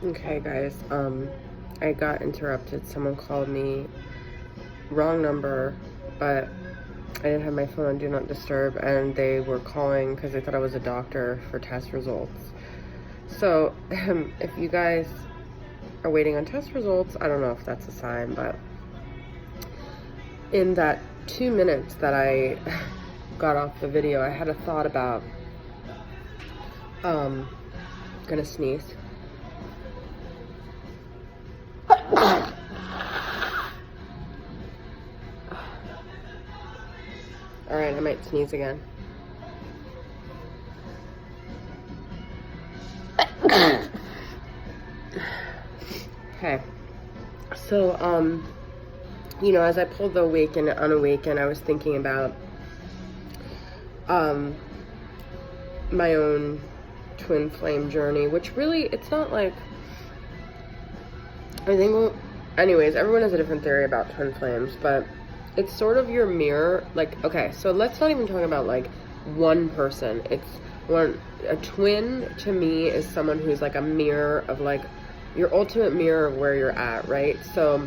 Okay, guys, I got interrupted. Someone called me, wrong number, but I didn't have my phone on Do Not Disturb, and they were calling because they thought I was a doctor for test results. So, if you guys are waiting on test results, I don't know if that's a sign, but in that 2 minutes that I got off the video, I had a thought about, gonna sneeze. Alright, I might sneeze again. Okay. So, as I pulled the awaken and unawaken, I was thinking about, my own twin flame journey, which really, it's not like, I think, anyways, everyone has a different theory about twin flames, but it's sort of your mirror. Like, okay, so let's not even talk about like one person. A twin to me is someone who's like a mirror of like your ultimate mirror of where you're at, right? So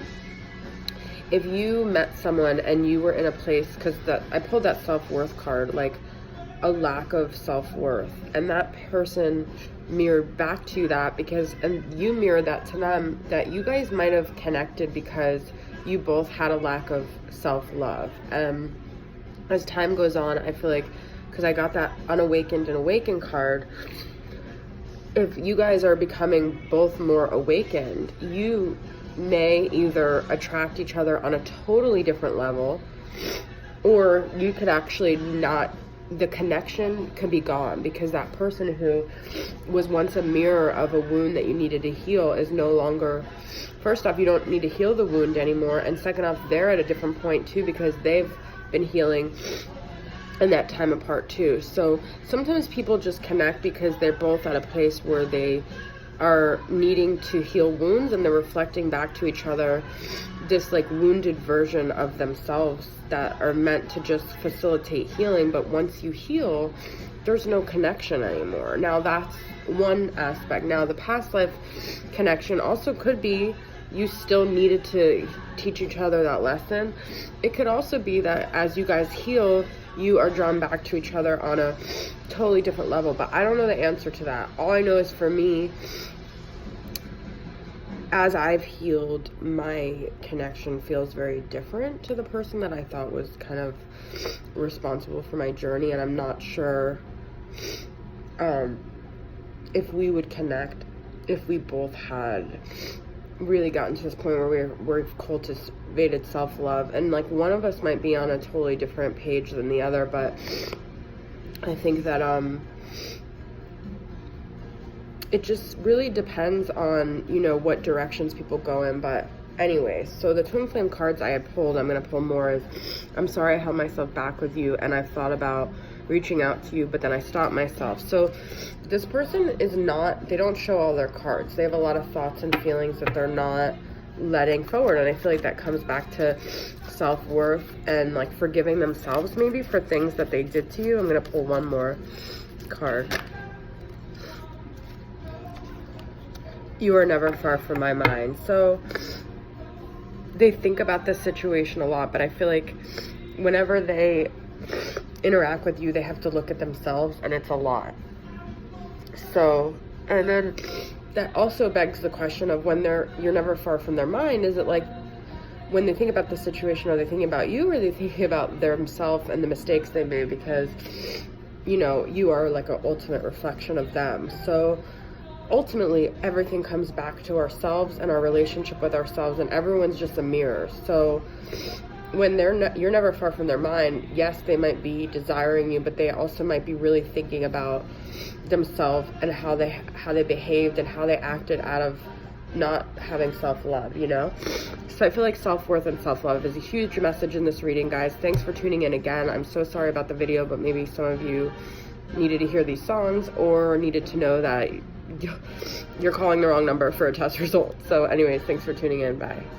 if you met someone and you were in a place, because I pulled that self-worth card, like a lack of self-worth, and that person mirrored back to you that and you mirrored that to them, that you guys might have connected because you both had a lack of self-love. As time goes on, I feel like, because I got that unawakened and awakened card, if you guys are becoming both more awakened, you may either attract each other on a totally different level, or you could actually not, the connection could be gone, because that person who was once a mirror of a wound that you needed to heal is no longer, first off, you don't need to heal the wound anymore, and second off, they're at a different point too, because they've been healing in that time apart too. So sometimes people just connect because they're both at a place where they are needing to heal wounds, and they're reflecting back to each other this like wounded version of themselves that are meant to just facilitate healing. But once you heal, there's no connection anymore. Now that's one aspect. Now the past life connection also could be you still needed to teach each other that lesson. It could also be that as you guys heal, you are drawn back to each other on a totally different level. But I don't know the answer to that. All I know is, for me, as I've healed, my connection feels very different to the person that I thought was kind of responsible for my journey, and I'm not sure if we would connect if we both had really gotten to this point where we've cultivated self-love. And like, one of us might be on a totally different page than the other, but I think that it just really depends on, what directions people go in. But anyways, so the twin flame cards I had pulled, I'm going to pull more, is I'm sorry I held myself back with you, and I've thought about reaching out to you, but then I stopped myself. So this person they don't show all their cards. They have a lot of thoughts and feelings that they're not letting forward, and I feel like that comes back to self-worth and like forgiving themselves maybe for things that they did to you. I'm going to pull one more card. You are never far from my mind. So they think about this situation a lot, but I feel like whenever they interact with you, they have to look at themselves, and it's a lot. So, and then that also begs the question of, when you're never far from their mind, is it like, when they think about the situation, are they thinking about you, or are they thinking about themselves and the mistakes they made? Because, you are like an ultimate reflection of them. So ultimately, everything comes back to ourselves and our relationship with ourselves, and everyone's just a mirror. So when you're never far from their mind, yes, they might be desiring you, but they also might be really thinking about themselves and how they behaved and how they acted out of not having self-love, So I feel like self-worth and self-love is a huge message in this reading, guys. Thanks for tuning in again. I'm so sorry about the video, but maybe some of you needed to hear these songs, or needed to know that you're calling the wrong number for a test result. So anyways, thanks for tuning in. Bye.